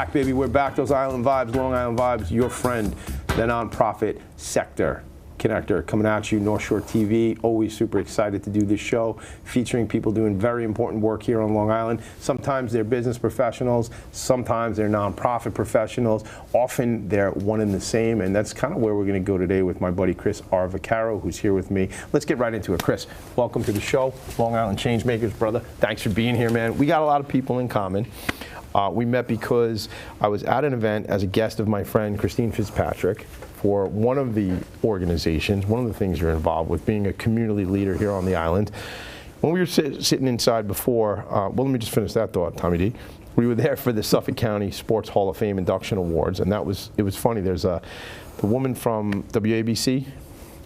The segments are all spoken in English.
back, baby. We're back. Those Island Vibes, Long Island Vibes, your friend, the nonprofit sector connector, coming at you, North Shore TV. Always super excited to do this show, featuring people doing very important work here on Long Island. Sometimes they're business professionals, sometimes they're nonprofit professionals, often they're one and the same, and that's kind of where we're going to go today with my buddy Chris Vaccaro, who's here with me. Let's get right into it. Chris, welcome to the show, Long Island Changemakers, brother. Thanks for being here, man. We got a lot of people in common. We met because I was at an event as a guest of my friend Christine Fitzpatrick for one of the organizations, one of the things you're involved with, being a community leader here on the island. When we were sitting inside before, well, let me just finish that thought, Tommy D. We were there for the Suffolk County Sports Hall of Fame Induction Awards, and it was funny. There's the woman from WABC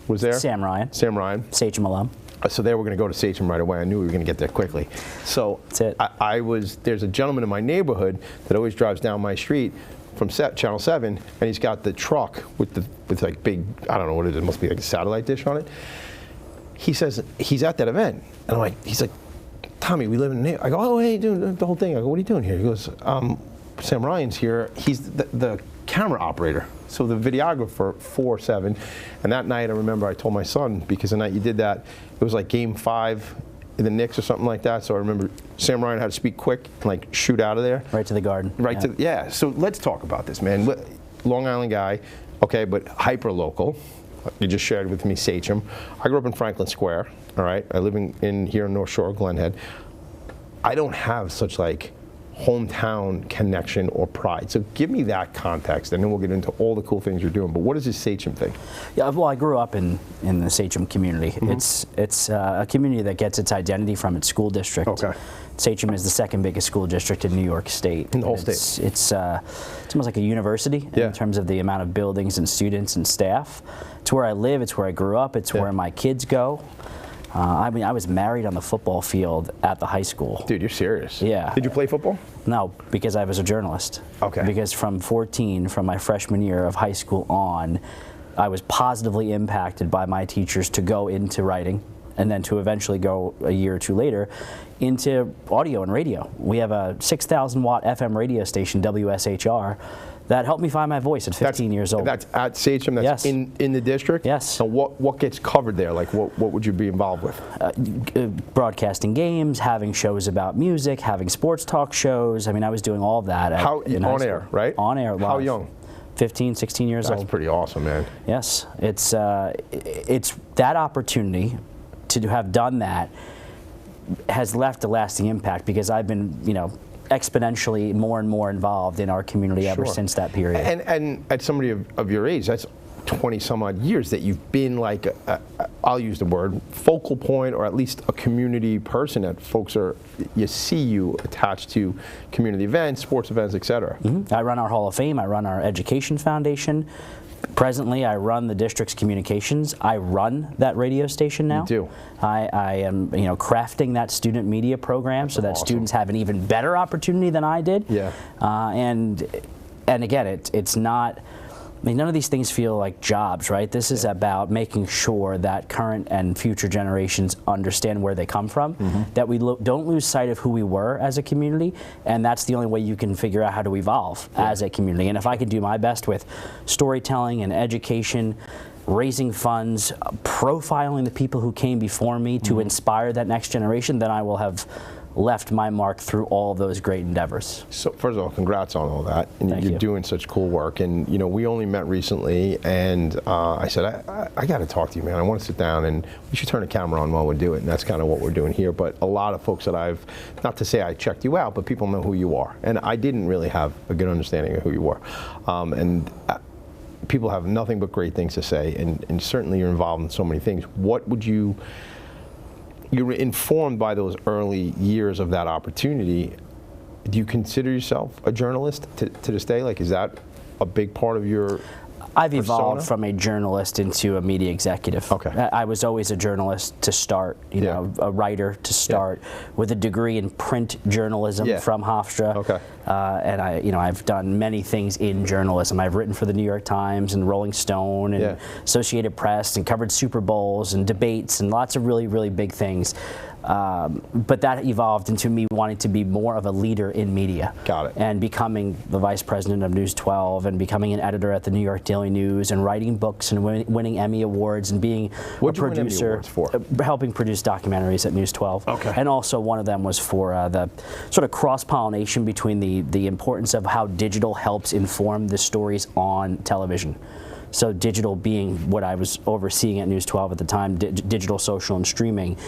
was there. Sam Ryan. Sam Ryan. Sachem alum. So they were going to go to Sachem right away. I knew we were going to get there quickly. So there's a gentleman in my neighborhood that always drives down my street from Channel 7, and he's got the truck with like big, I don't know what it is, it must be like a satellite dish on it. He says he's at that event, and he's like, Tommy, we live in the neighborhood. I go, oh, hey, doing the whole thing. I go, what are you doing here? He goes, Sam Ryan's here. He's the camera operator, so the videographer for 7. And that night, I remember I told my son, because the night you did that, it was like Game 5 in the Knicks or something like that. So I remember Sam Ryan had to speak quick and shoot out of there. Right to the garden. Right to yeah. So let's talk about this, man. Long Island guy, okay, but hyper local. You just shared with me Sachem. I grew up in Franklin Square. All right, I live in here in North Shore, Glen Head. I don't have such hometown connection or pride. So give me that context, and then we'll get into all the cool things you're doing. But what is this Sachem thing? Yeah, well, I grew up in the Sachem community. Mm-hmm. It's a community that gets its identity from its school district. Okay. Sachem is the second biggest school district in New York State. In the whole state. It's almost like a university in terms of the amount of buildings and students and staff. It's where I live. It's where I grew up. It's where my kids go. I was married on the football field at the high school. Dude, you're serious? Yeah. Did you play football? No, because I was a journalist. Okay. Because from my freshman year of high school on, I was positively impacted by my teachers to go into writing, and then to eventually go a year or two later into audio and radio. We have a 6,000 watt FM radio station, WSHR, that helped me find my voice at 15 years old. That's at Sachem? That's in the district? Yes. So what gets covered there? What would you be involved with? Broadcasting games, having shows about music, having sports talk shows. I mean, I was doing all of that. On air, right? On air, live. How young? 15, 16 years old. That's pretty awesome, man. Yes. It's that opportunity to have done that has left a lasting impact, because I've been, exponentially more and more involved in our community ever since that period. And at somebody of your age, that's 20 some odd years that you've been I'll use the word, focal point, or at least a community person that folks you see you attached to community events, sports events, etc. Mm-hmm. I run our Hall of Fame. I run our Education Foundation. Presently, I run the district's communications. I run that radio station now. You do. I am, crafting that student media program so that students have an even better opportunity than I did. Yeah. And again, it's not. None of these things feel like jobs, right? This is about making sure that current and future generations understand where they come from, that we don't lose sight of who we were as a community, and that's the only way you can figure out how to evolve as a community. And if I can do my best with storytelling and education, raising funds, profiling the people who came before me to inspire that next generation, then I will have left my mark through all of those great endeavors. So first of all, congrats on all that. And you're doing such cool work. And we only met recently, and I said, I got to talk to you, man. I want to sit down, and we should turn the camera on while we do it. And that's kind of what we're doing here. But a lot of folks that not to say I checked you out, but people know who you are. And I didn't really have a good understanding of who you were. People have nothing but great things to say, and certainly you're involved in so many things. You were informed by those early years of that opportunity. Do you consider yourself a journalist to this day? Is that a big part of your I've evolved from a journalist into a media executive. Okay. I was always a journalist to start, a writer to start, with a degree in print journalism from Hofstra. Okay. And I've done many things in journalism. I've written for the New York Times and Rolling Stone and Associated Press, and covered Super Bowls and debates and lots of really, really big things. But that evolved into me wanting to be more of a leader in media. Got it. And becoming the vice president of News 12 and becoming an editor at the New York Daily News and writing books and winning Emmy Awards and being a producer, helping produce documentaries at News 12. Okay. And also one of them was for the sort of cross-pollination between the importance of how digital helps inform the stories on television. So digital being what I was overseeing at News 12 at the time, digital, social, and streaming,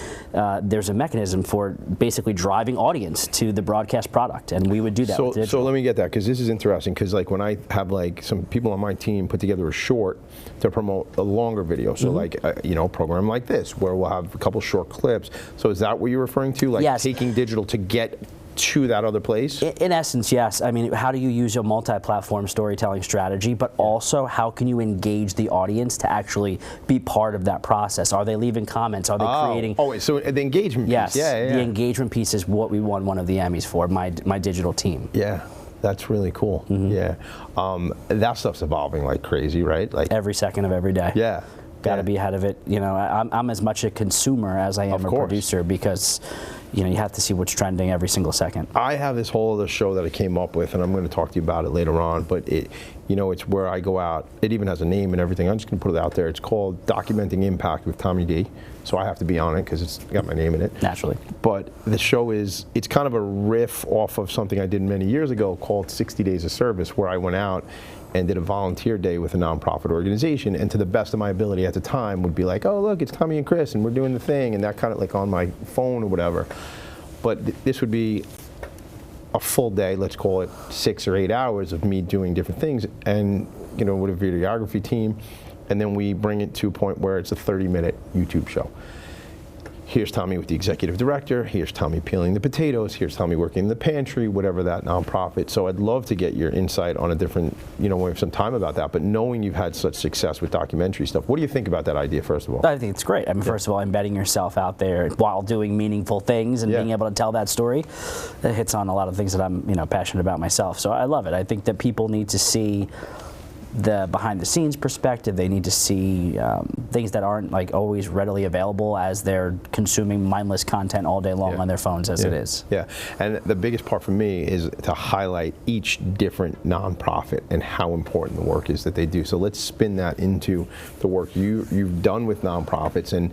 there's a mechanism for basically driving audience to the broadcast product, and we would do that with digital. So let me get that, because this is interesting, because like when I have like some people on my team put together a short to promote a longer video, so like you know, a program like this, where we'll have a couple short clips. So is that what you're referring to, like yes. taking digital to get to that other place? In essence, yes. I mean, how do you use your multi-platform storytelling strategy, but also how can you engage the audience to actually be part of that process? Are they leaving comments? Are they creating? Oh, so the engagement piece. Yes, Yeah. The engagement piece is what we won one of the Emmys for, my digital team. Yeah. That's really cool. Yeah. That stuff's evolving like crazy, right? Like every second of every day. Yeah. Got to be ahead of it. You know, I'm as much a consumer as I am a producer, because you know, you have to see what's trending every single second. I have this whole other show that I came up with, and I'm going to talk to you about it later on, but it, you know, it's where I go out. It even has a name and everything. I'm just going to put it out there. It's called Documenting Impact with Tommy D. So I have to be on it because it's got my name in it. Naturally. But the show is, it's kind of a riff off of something I did many years ago called 60 Days of Service, where I went out and did a volunteer day with a nonprofit organization, and to the best of my ability at the time would be like, oh look, it's Tommy and Chris and we're doing the thing, and that kind of like on my phone or whatever. But this would be a full day, let's call it 6 or 8 hours of me doing different things, and you know, with a videography team, and then we bring it to a point where it's a 30-minute YouTube show. Here's Tommy with the executive director, here's Tommy peeling the potatoes, here's Tommy working in the pantry, whatever that nonprofit. So I'd love to get your insight on a different, you know, we have some time about that, but knowing you've had such success with documentary stuff, what do you think about that idea, first of all? I think it's great. I mean, first of all, embedding yourself out there while doing meaningful things and being able to tell that story, that hits on a lot of things that I'm, you know, passionate about myself. So I love it. I think that people need to see the behind-the-scenes perspective. They need to see things that aren't like always readily available as they're consuming mindless content all day long on their phones as it is. Yeah, and the biggest part for me is to highlight each different nonprofit and how important the work is that they do. So let's spin that into the work you've done with nonprofits. And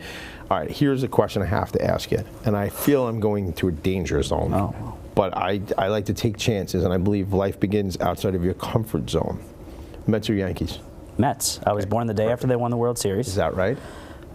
all right, here's a question I have to ask you, and I feel I'm going into a danger zone. Oh. But I like to take chances, and I believe life begins outside of your comfort zone. Mets or Yankees? Mets. I was born the day after they won the World Series. Is that right?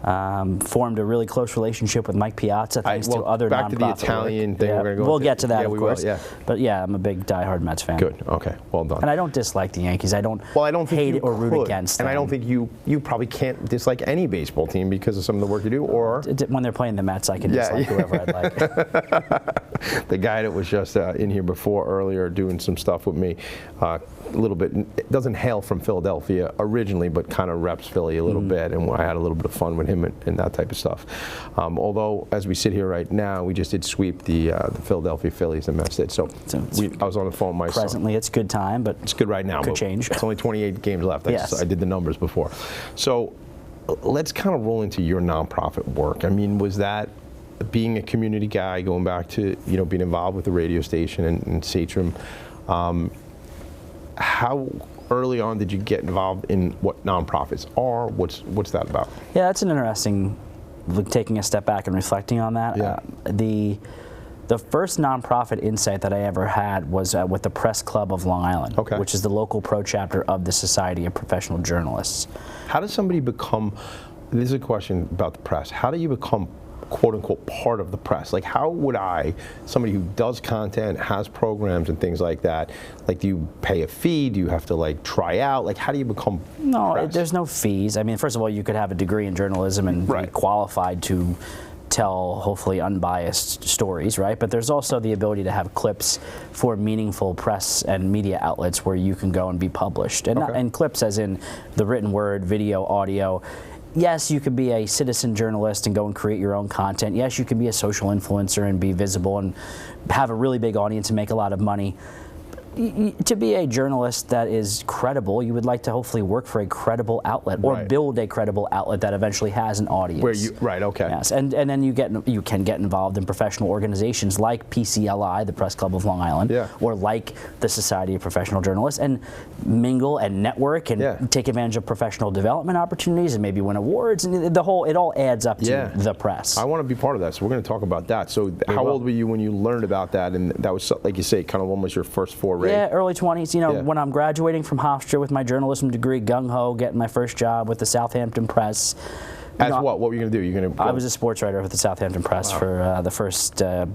Formed a really close relationship with Mike Piazza thanks to other back nonprofit to the Italian work. thing we're going to go We'll get to that, of course. Will, But yeah, I'm a big diehard Mets fan. Good. Okay. Well done. And I don't dislike the Yankees. I don't hate or root against them. And I don't think you probably can't dislike any baseball team because of some of the work you do, or when they're playing the Mets, I can dislike whoever I'd like. The guy that was just in here earlier doing some stuff with me, a little bit, doesn't hail from Philadelphia originally, but kind of reps Philly a little bit, and I had a little bit of fun with him and that type of stuff. Although, as we sit here right now, we just did sweep the Philadelphia Phillies, and Mets did. So I was on the phone with my son. Presently, it's good time, but it's good right now. Could change. It's only 28 games left. I did the numbers before. So let's kind of roll into your nonprofit work. I mean, was that being a community guy, going back to, you know, being involved with the radio station and Satrum, how early on did you get involved in what nonprofits are? What's that about? Yeah, that's an interesting, taking a step back and reflecting on that. Yeah. The first nonprofit insight that I ever had was with the Press Club of Long Island, which is the local pro chapter of the Society of Professional Journalists. How does somebody become, this is a question about the press, how do you become quote-unquote part of the press? Like, how would somebody who does content, has programs and things like that, like, do you pay a fee? Do you have to like try out? Like, how do you become press? There's no fees. I mean, first of all, you could have a degree in journalism and be qualified to tell hopefully unbiased stories, right? But there's also the ability to have clips for meaningful press and media outlets where you can go and be published. And, and clips as in the written word, video, audio. Yes, you could be a citizen journalist and go and create your own content. Yes, you can be a social influencer and be visible and have a really big audience and make a lot of money. To be a journalist that is credible, you would like to hopefully work for a credible outlet or build a credible outlet that eventually has an audience. Okay. Yes, and then you can get involved in professional organizations like PCLI, the Press Club of Long Island, or like the Society of Professional Journalists, and mingle and network and take advantage of professional development opportunities and maybe win awards, and it all adds up to the press. I want to be part of that, so we're going to talk about that. So how old were you when you learned about that, and that was, like you say, kind of almost your first foray? Yeah, early 20s. You know, when I'm graduating from Hofstra with my journalism degree, gung-ho, getting my first job with the Southampton Press. What were you going to do? You're going to? I was a sports writer with the Southampton Press for the first, a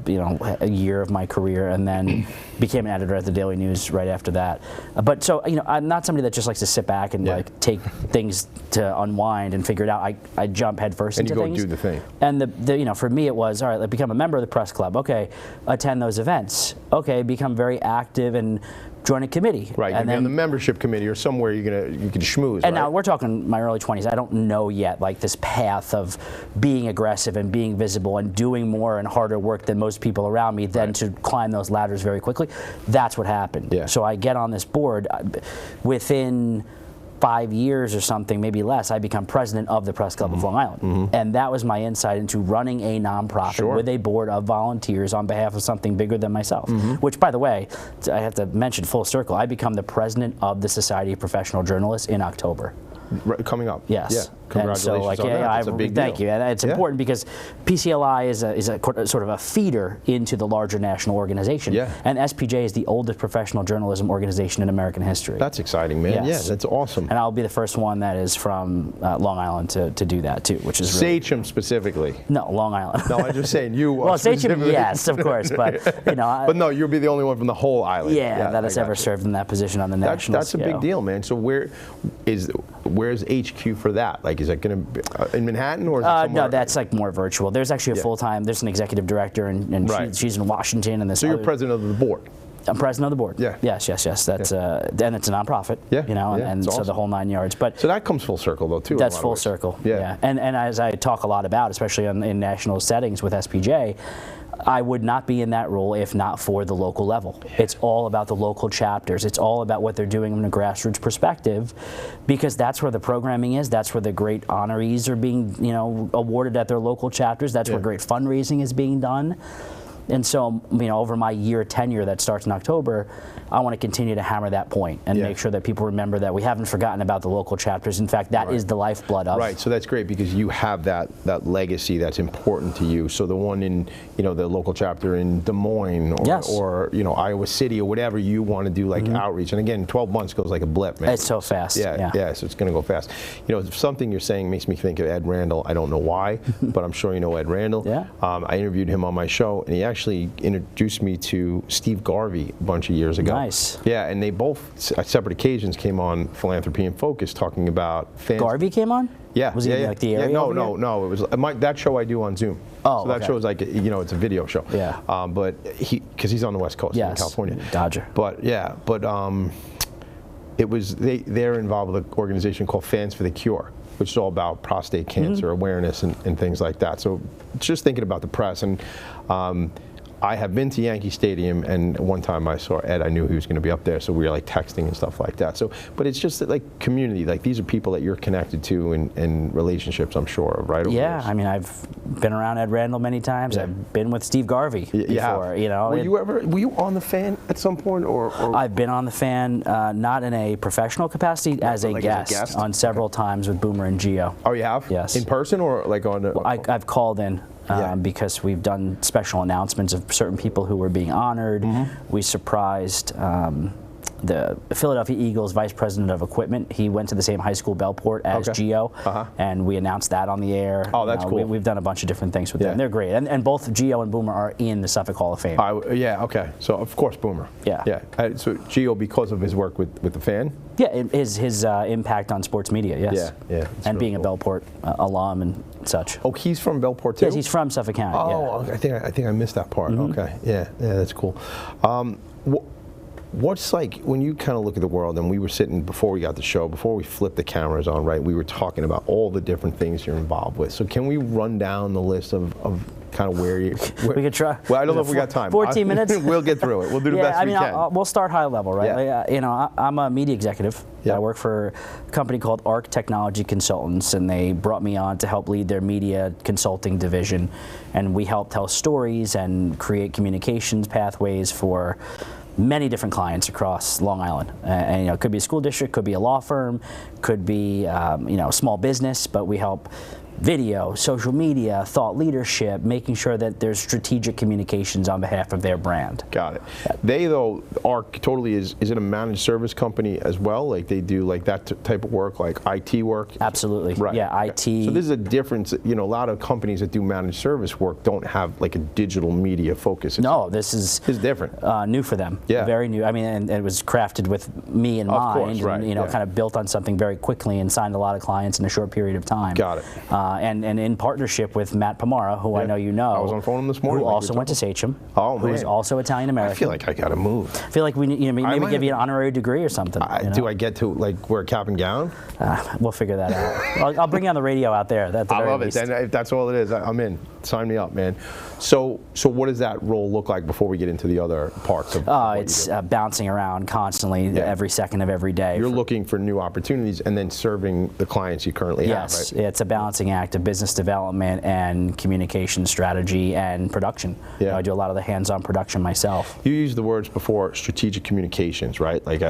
year of my career, and then became an editor at the Daily News right after that. But so, I'm not somebody that just likes to sit back and like take things to unwind and figure it out. I jump headfirst into things. And you go do the thing. And for me, it was all right. Like, become a member of the press club. Okay, attend those events. Okay, become very active and join a committee. Right, and then on the membership committee or somewhere you can schmooze. And now we're talking my early 20s. I don't know yet, like, this path of being aggressive and being visible and doing more and harder work than most people around me than to climb those ladders very quickly. That's what happened. Yeah. So I get on this board. Within 5 years or something, maybe less, I become president of the Press Club of Long Island. And that was my insight into running a nonprofit with a board of volunteers on behalf of something bigger than myself. Which, by the way, I have to mention full circle, I become the president of the Society of Professional Journalists in October. Coming up. Yes. Yeah. Congratulations and so, like, on that. That's a big deal. Thank you. And it's important because PCLI is a sort of a feeder into the larger national organization. Yeah. And SPJ is the oldest professional journalism organization in American history. That's exciting, man. Yes. Yeah, that's awesome. And I'll be the first one that is from Long Island to do that too, which is really, Sachem specifically. No, Long Island. No, I'm just saying you. Well, Sachem, yes, of course, but but no, you'll be the only one from the whole island. That has ever served in that position on the national That's a big deal, man. So where's HQ for that? Like, is that going to be in Manhattan or is it somewhere? No, that's like more virtual. There's actually a full-time. There's an executive director, and she's in Washington. And so you're president of the board. I'm president of the board. Yeah. Yes. That's and it's a nonprofit. Yeah. And so the whole 9 yards. But so that comes full circle though too. That's full circle. Yeah. And as I talk a lot about, especially in national settings with SPJ, I would not be in that role if not for the local level. It's all about the local chapters. It's all about what they're doing from a grassroots perspective, because that's where the programming is. That's where the great honorees are being, awarded at their local chapters. That's where great fundraising is being done. And so, over my year tenure that starts in October, I want to continue to hammer that point and make sure that people remember that we haven't forgotten about the local chapters. In fact, that is the lifeblood of. Right. So that's great because you have that legacy that's important to you. So the one in the local chapter in Des Moines or Iowa City or whatever you want to do like outreach. And again, 12 months goes like a blip, man. It's so fast. Yeah. So it's going to go fast. Something you're saying makes me think of Ed Randall. I don't know why, but I'm sure you know Ed Randall. Yeah. I interviewed him on my show, and he actually introduced me to Steve Garvey a bunch of years ago. Nice. Yeah, and they both, at separate occasions, came on Philanthropy in Focus talking about fans. Garvey came on? Yeah. Was he like the area? No. It was that show I do on Zoom. Oh, so that show is like, it's a video show. Yeah. But because he's on the West Coast in California. Dodger. But it was, they're involved with an organization called Fans for the Cure, which is all about prostate cancer awareness and things like that. So just thinking about the press, and I have been to Yankee Stadium, and one time I saw Ed, I knew he was going to be up there, so we were like texting and stuff like that. So, but it's just that, like, community, like these are people that you're connected to and relationships, I'm sure, right? Yeah, I mean, I've been around Ed Randall many times. I've been with Steve Garvey before. Were you on the Fan at some point, or? I've been on the Fan, not in a professional capacity, as a guest on several times with Boomer and Gio. Oh, you have? Yes. In person or like on? I've called in. Because we've done special announcements of certain people who were being honored. We surprised the Philadelphia Eagles Vice President of Equipment. He went to the same high school, Bellport, as Gio, and we announced that on the air. Oh, that's cool. We've done a bunch of different things with them. They're great, and both Gio and Boomer are in the Suffolk Hall of Fame. Okay. So of course Boomer. Yeah. So Gio, because of his work with the Fan. Yeah, his impact on sports media. Yes. Yeah. And being a Bellport alum and such. Oh, he's from Bellport too. Yes, he's from Suffolk County. Oh, I think I missed that part. Okay. Yeah, that's cool. What's like when you kind of look at the world, and we were sitting before we got the show, before we flipped the cameras on, right? We were talking about all the different things you're involved with. So can we run down the list of kind of where you... We could try. Well, I don't know if we got time. 14 minutes? We'll get through it. We'll do the best we can. We'll start high level, right? Yeah. Like, I'm a media executive. Yeah. I work for a company called ARC Technology Consultants, and they brought me on to help lead their media consulting division. And we help tell stories and create communications pathways for many different clients across Long Island. And it could be a school district, could be a law firm, could be a small business, but we help video, social media, thought leadership, making sure that there's strategic communications on behalf of their brand. Got it. They, though, ARC totally is it a managed service company as well? Like they do like that type of work, like IT work? Absolutely. Right. Yeah, IT. So this is a difference. A lot of companies that do managed service work don't have like a digital media focus. No, this is different. New for them. Yeah. Very new. I mean, and it was crafted with me in mind. Of course, right. And, kind of built on something very quickly and signed a lot of clients in a short period of time. Got it. And in partnership with Matt Pomara, who I know you know. I was on the phone with him this morning. Who also went to Sachem. Oh, man. Who is also Italian-American. I feel like I got to move. I feel like we maybe give you an honorary degree or something. Do I get to like wear a cap and gown? We'll figure that out. I'll bring you on the radio out there. I love it. And if that's all it is, I'm in. Sign me up, man. So what does that role look like before we get into the other parts of what it's bouncing around constantly every second of every day. You're looking for new opportunities and then serving the clients you currently have, right? Yes, it's a balancing act of business development and communication strategy and production. Yeah. I do a lot of the hands-on production myself. You used the words before, strategic communications, right? Like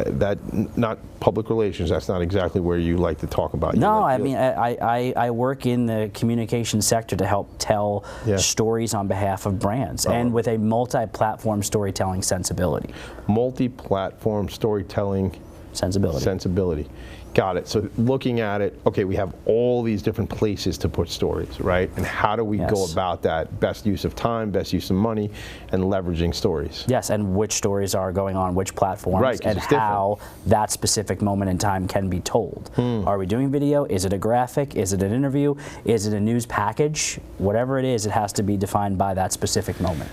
not public relations. That's not exactly where you like to talk about. No, I work in the communication sector to help tell stories on behalf of brands and with a multi-platform storytelling sensibility. Multi-platform storytelling sensibility. Got it. So looking at it, okay, we have all these different places to put stories, right? And how do we go about that? Best use of time, best use of money, and leveraging stories. Yes, and which stories are going on which platforms, right, and how that specific moment in time can be told. Are we doing video? Is it a graphic? Is it an interview? Is it a news package? Whatever it is, it has to be defined by that specific moment.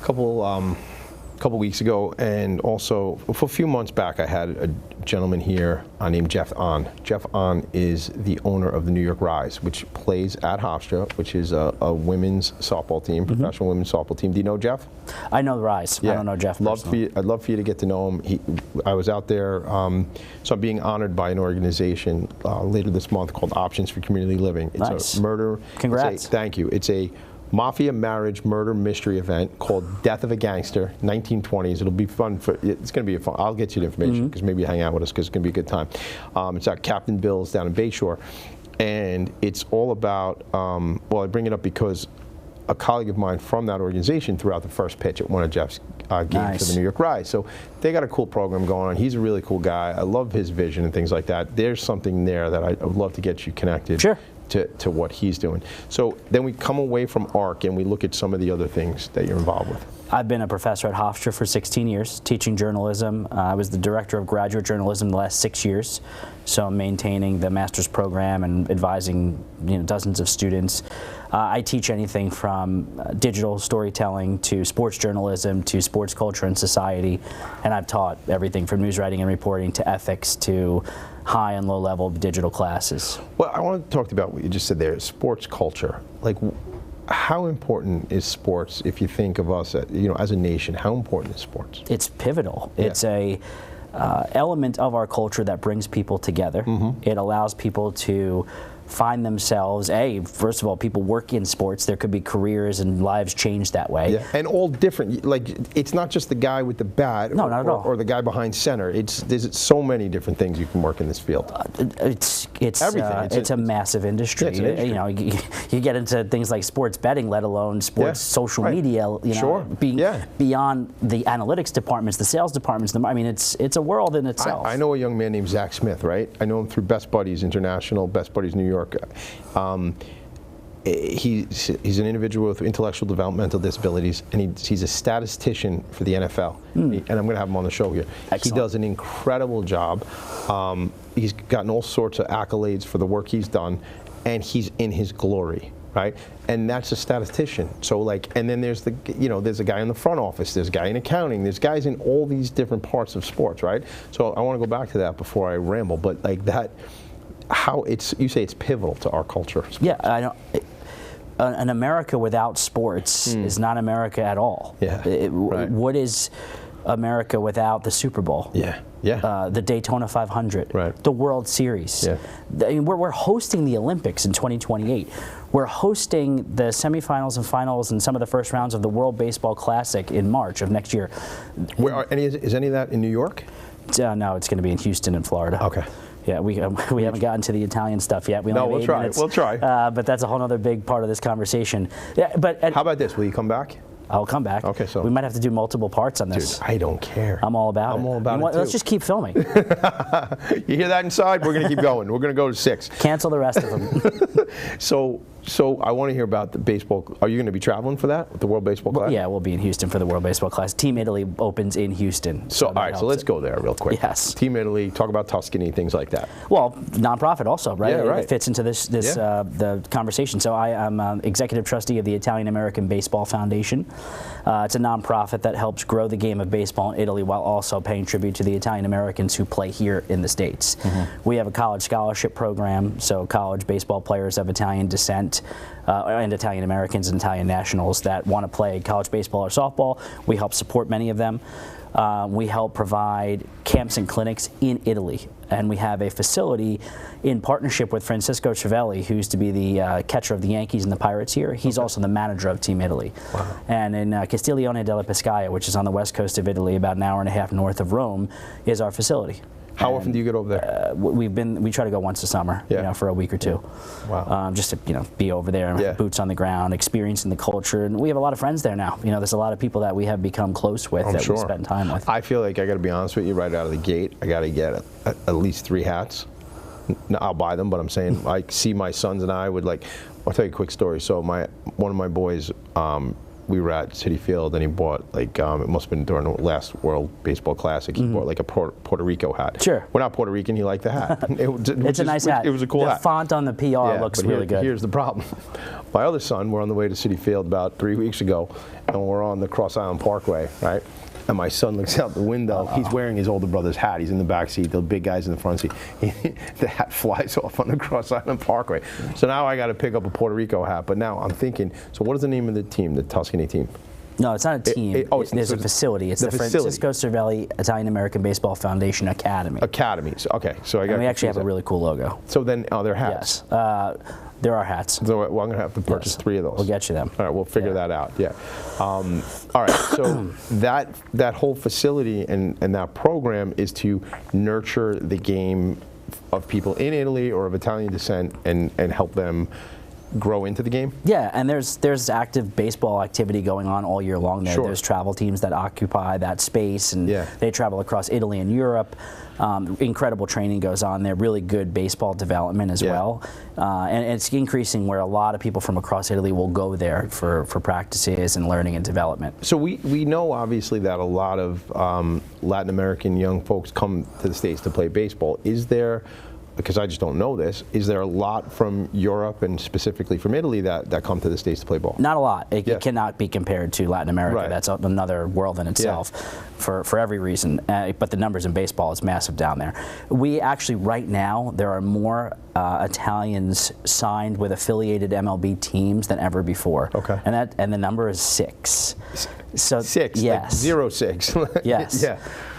A couple weeks ago, and also for a few months back, I had a gentleman here named Jeff Ahn. Jeff Ahn is the owner of the New York Rise, which plays at Hofstra, which is a women's softball team, professional women's softball team. Do you know Jeff? I know the Rise. I don't know Jeff personally. I'd love for you to get to know him. I was out there, so I'm being honored by an organization later this month called Options for Community Living. It's a murder. Congrats. Thank you. It's a mafia marriage murder mystery event called Death of a Gangster, 1920s. It'll be fun. It's going to be fun. I'll get you the information because maybe you hang out with us because it's going to be a good time. It's at Captain Bill's down in Bayshore, and it's all about. Well, I bring it up because a colleague of mine from that organization threw out the first pitch at one of Jeff's games for the New York Rise. So they got a cool program going on. He's a really cool guy. I love his vision and things like that. There's something there that I would love to get you connected. Sure. To what he's doing. So then we come away from ARC and we look at some of the other things that you're involved with. I've been a professor at Hofstra for 16 years, teaching journalism. I was the director of graduate journalism the last 6 years, so I'm maintaining the master's program and advising dozens of students. I teach anything from digital storytelling to sports journalism to sports culture and society, and I've taught everything from news writing and reporting to ethics to high and low level digital classes. Well, I want to talk about what you just said there, sports culture. Like, how important is sports if you think of us, as a nation? How important is sports? It's pivotal. Yeah. It's a element of our culture that brings people together. It allows people to find themselves, first of all, people work in sports. There could be careers and lives changed that way. Yeah. And all different. Like, it's not just the guy with the bat not at all. Or the guy behind center. There's so many different things you can work in this field. It's everything. It's a massive industry. Yeah, it's an industry. You get into things like sports betting, let alone sports social media. Beyond the analytics departments, the sales departments. I mean, it's a world in itself. I know a young man named Zach Smith, right? I know him through Best Buddies International, Best Buddies New York. He's an individual with intellectual developmental disabilities, and he's a statistician for the NFL. And I'm going to have him on the show here. Excellent. He does an incredible job. He's gotten all sorts of accolades for the work he's done, and he's in his glory, right? And that's a statistician. So and then there's there's a guy in the front office, there's a guy in accounting, there's guys in all these different parts of sports, right? So I want to go back to that before I ramble, but you say it's pivotal to our culture. Yeah, I know. an America without sports is not America at all. Yeah. Right. What is America without the Super Bowl? Yeah. Yeah. The Daytona 500. Right. The World Series. Yeah. We're hosting the Olympics in 2028. We're hosting the semifinals and finals and some of the first rounds of the World Baseball Classic in March of next year. Is any of that in New York? No, it's going to be in Houston and Florida. Okay. Yeah, we haven't gotten to the Italian stuff yet. No, we'll try. We'll try. But that's a whole other big part of this conversation. Yeah, but how about this? Will you come back? I'll come back. Okay, so we might have to do multiple parts on this. Dude, I don't care. I'm all about it. I'm all about it too. Let's just keep filming. You hear that inside? We're going to keep going. We're going to go to 6. Cancel the rest of them. So I want to hear about the baseball. Are you going to be traveling for that, with the World Baseball Classic? Yeah, we'll be in Houston for the World Baseball Classic. Team Italy opens in Houston. So all right, so let's go there real quick. Yes. Team Italy, talk about Tuscany, things like that. Well, nonprofit also, right? Yeah, right. It fits into the conversation. So I am executive trustee of the Italian American Baseball Foundation. It's a nonprofit that helps grow the game of baseball in Italy while also paying tribute to the Italian Americans who play here in the States. We have a college scholarship program, so college baseball players of Italian descent and Italian Americans and Italian nationals that want to play college baseball or softball. We help support many of them. We help provide camps and clinics in Italy, and we have a facility in partnership with Francisco Cervelli, who used to be the catcher of the Yankees and the Pirates here. He's also the manager of Team Italy. Wow. And in Castiglione della Pescaia, which is on the west coast of Italy, about an hour and a half north of Rome, is our facility. How often do you get over there? We try to go once a summer, for a week or two. Wow. Just to be over there, boots on the ground, experiencing the culture, and we have a lot of friends there now. There's a lot of people that we have become close with we spend time with. I feel like I got to be honest with you, right out of the gate, I got to get at least 3 hats. I'll buy them, but I'm saying I see my sons and I would I'll tell you a quick story. So one of my boys. We were at Citi Field, and he bought it must have been during the last World Baseball Classic. He bought a Puerto Rico hat. Sure. We're not Puerto Rican. He liked the hat. It's a nice hat. It was a cool hat. The font on the PR looks really good. Here's the problem. My other son, we're on the way to Citi Field about 3 weeks ago, and we're on the Cross Island Parkway, right? And my son looks out the window. He's wearing his older brother's hat. He's in the back seat. The big guy's in the front seat. The hat flies off on the Cross Island Parkway. So now I got to pick up a Puerto Rico hat. But now I'm thinking, so what is the name of the team, the Tuscany team? No, it's not a team. There's a facility. It's the Francisco Cervelli Italian American Baseball Foundation Academy. Academy. So, okay. So I got. And we actually have a really cool logo. So then, they're hats. Yes. There are hats. So I'm going to have to purchase 3 of those. We'll get you them. All right, we'll figure that out. Yeah. All right. So that whole facility and that program is to nurture the game of people in Italy or of Italian descent and help them grow into the game? Yeah, and there's active baseball activity going on all year long there. Sure. There's travel teams that occupy that space, and they travel across Italy and Europe. Incredible training goes on there, really good baseball development as well. And it's increasing where a lot of people from across Italy will go there for practices and learning and development. So we know obviously that a lot of Latin American young folks come to the States to play baseball. Is there, because I just don't know this, is there a lot from Europe and specifically from Italy that come to the States to play ball? Not a lot. It cannot be compared to Latin America. Right. That's another world in itself for every reason. But the numbers in baseball is massive down there. We actually, right now, there are more Italians signed with affiliated MLB teams than ever before. Okay. And the number is 6. So 6, yes, like 06. Yes,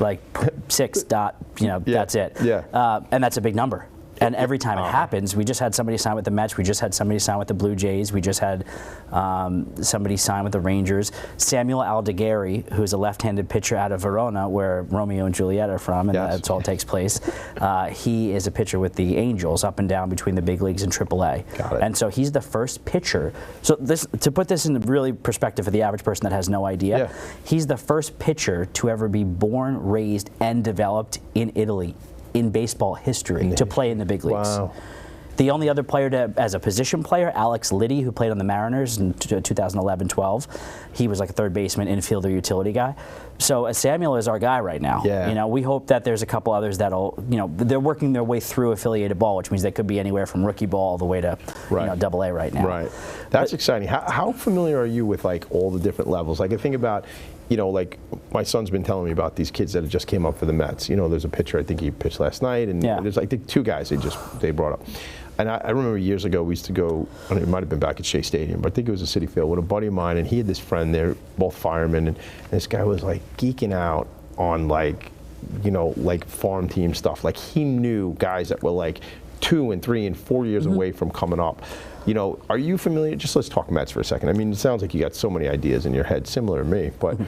like 6 dot, that's it. Yeah. And that's a big number. And every time it happens, we just had somebody sign with the Mets, we just had somebody sign with the Blue Jays, we just had somebody sign with the Rangers. Samuel Aldegheri, who's a left-handed pitcher out of Verona, where Romeo and Juliet are from, and that's all takes place. He is a pitcher with the Angels, up and down between the big leagues and AAA. Got it. And so he's the first pitcher. So to put this in really perspective for the average person that has no idea, he's the first pitcher to ever be born, raised, and developed in Italy in baseball history to play in the big leagues. Wow. The only other player as a position player, Alex Liddy, who played on the Mariners in 2011-12, he was like a third baseman, infielder, utility guy. So Samuel is our guy right now. Yeah. We hope that there's a couple others that'll, they're working their way through affiliated ball, which means they could be anywhere from rookie ball all the way to AA right now. Right. That's exciting. How familiar are you with all the different levels? Like I think about you know, like my son's been telling me about these kids that just came up for the Mets. You know, there's a pitcher, I think he pitched last night, and there's like the 2 guys they brought up. And I remember years ago we used to go, I mean, it might have been back at Shea Stadium, but I think it was a City Field with a buddy of mine, and he had this friend, they're both firemen, and this guy was like geeking out on like, you know, like farm team stuff. Like he knew guys that were like 2 and 3 and 4 years away from coming up. You know, are you familiar, just let's talk Mets for a second. I mean, it sounds like you got so many ideas in your head, similar to me, but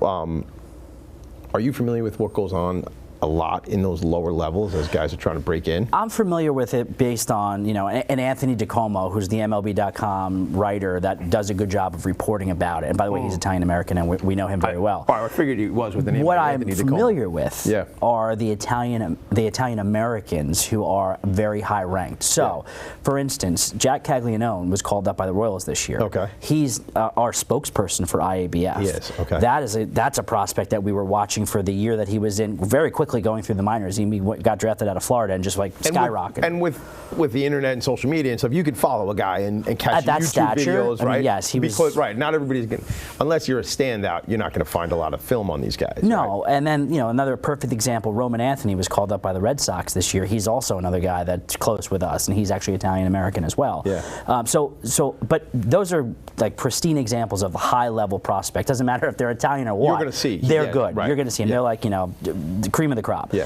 are you familiar with what goes on a lot in those lower levels as guys are trying to break in? I'm familiar with it based on, you know, and Anthony DiComo, who's the MLB.com writer that does a good job of reporting about it. And by the way, he's Italian-American, and we know him very well. I figured he was with the name what of Anthony DiComo. I'm familiar with are the Italian-Americans who are very high-ranked. So, for instance, Jack Caglianone was called up by the Royals this year. Okay. He's our spokesperson for IABF. He is, okay. That's a prospect that we were watching for the year that he was in, very quickly going through the minors. He got drafted out of Florida and just like skyrocketed. And with the internet and social media and stuff, you could follow a guy and catch that YouTube stature, videos, right? I mean, yes, he was. Right, not everybody's going to, unless you're a standout, you're not going to find a lot of film on these guys. No, right? And then, you know, another perfect example, Roman Anthony was called up by the Red Sox this year. He's also another guy that's close with us, and he's actually Italian-American as well. Yeah. But those are like pristine examples of high-level prospect. Doesn't matter if they're Italian or what. You're going to see. They're good. Right. You're going to see them. They're like, you know, the cream of the crop. Yeah.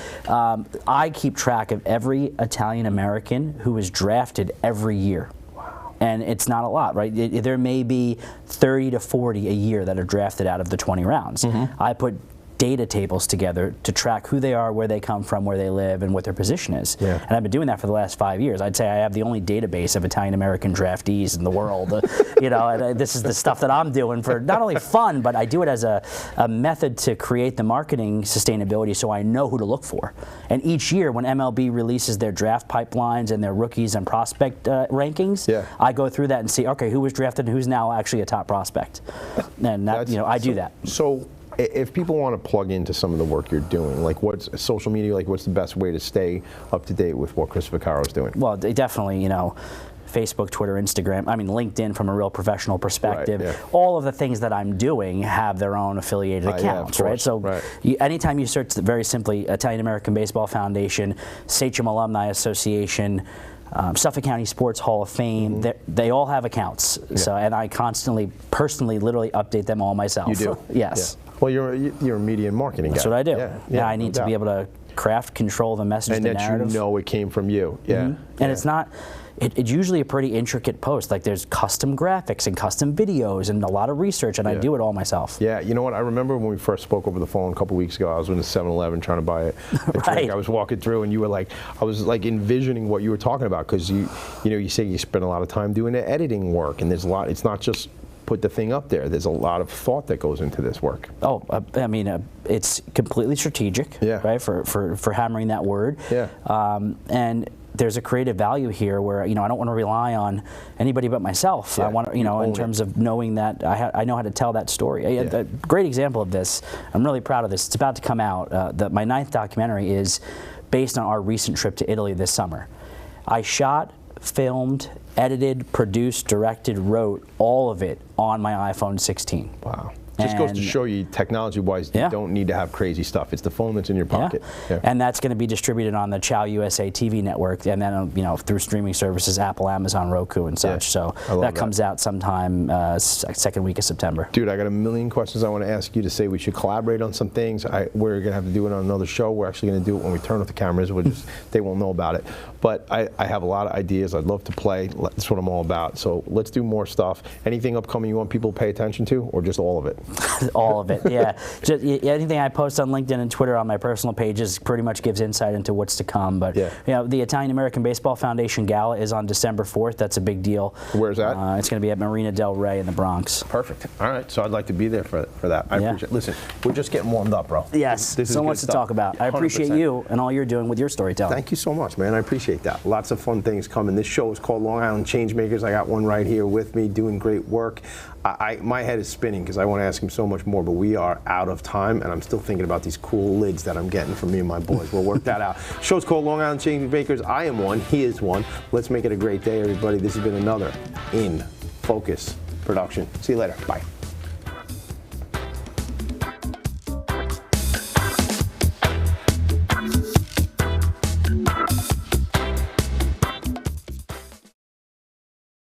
I keep track of every Italian-American who is drafted every year. Wow. And it's not a lot, right? There may be 30 to 40 a year that are drafted out of the 20 rounds. I put data tables together to track who they are, where they come from, where they live, and what their position is. Yeah. And I've been doing that for the last 5 years. I'd say I have the only database of Italian-American draftees in the world. You know, and this is the stuff that I'm doing for not only fun, but I do it as a method to create the marketing sustainability so I know who to look for. And each year when MLB releases their draft pipelines and their rookies and prospect rankings, I go through that and see, okay, who was drafted and who's now actually a top prospect. And that, you know, I do that. So if people want to plug into some of the work you're doing, like what's social media, like what's the best way to stay up to date with what Chris Vaccaro is doing? Well, definitely, you know, Facebook, Twitter, Instagram, I mean LinkedIn from a real professional perspective. Right, all of the things that I'm doing have their own affiliated accounts, right? So anytime you search very simply Italian-American Baseball Foundation, Sachem Alumni Association, Suffolk County Sports Hall of Fame, they all have accounts. So, and I constantly, personally, literally update them all myself. You do? Yes. Well, you're a media and marketing guy. That's what I do. I need to be able to craft, control the message, and the narrative. And that you know it came from you. And it's not, it's usually a pretty intricate post. Like there's custom graphics and custom videos and a lot of research, and I do it all myself. Yeah, you know what? I remember when we first spoke over the phone a couple weeks ago, I was in the 7-Eleven trying to buy a drink. I was walking through, and you were like, I was like envisioning what you were talking about, because you know, you say you spend a lot of time doing the editing work, and there's a lot, it's not just put the thing up there. There's a lot of thought that goes into this work. Oh, I mean, it's completely strategic, right? For hammering that word. And there's a creative value here where, you know, I don't want to rely on anybody but myself. I want to, you know, in terms of knowing that I know how to tell that story. A great example of this, I'm really proud of this. It's about to come out. My 9th documentary is based on our recent trip to Italy this summer. I shot, filmed, edited, produced, directed, wrote all of it on my iPhone 16. Wow. Just goes to show you, technology-wise, you don't need to have crazy stuff. It's the phone that's in your pocket. And that's going to be distributed on the Chow USA TV network, and then, you know, through streaming services, Apple, Amazon, Roku, and such. So that comes out sometime second week of September. Dude, I got a million questions I want to ask you to say we should collaborate on some things. We're going to have to do it on another show. We're actually going to do it when we turn off the cameras. We'll just, they won't know about it. But I have a lot of ideas. I'd love to play. That's what I'm all about. So let's do more stuff. Anything upcoming you want people to pay attention to, or just all of it? All of it, Just, anything I post on LinkedIn and Twitter on my personal pages pretty much gives insight into what's to come. But you know, the Italian-American Baseball Foundation Gala is on December 4th. That's a big deal. Where's that? It's going to be at Marina Del Rey in the Bronx. Perfect. All right, so I'd like to be there for that. I appreciate it. Listen, we're just getting warmed up, bro. Yes, so much to talk about. I appreciate you and all you're doing with your storytelling. Thank you so much, man. I appreciate that. Lots of fun things coming. This show is called Long Island Changemakers. I got one right here with me doing great work. My head is spinning because I want to ask him so much more, but we are out of time, and I'm still thinking about these cool lids that I'm getting from me and my boys. We'll work that out. Show's called Long Island Changemakers. I am one. He is one. Let's make it a great day, everybody. This has been another In Focus production. See you later. Bye.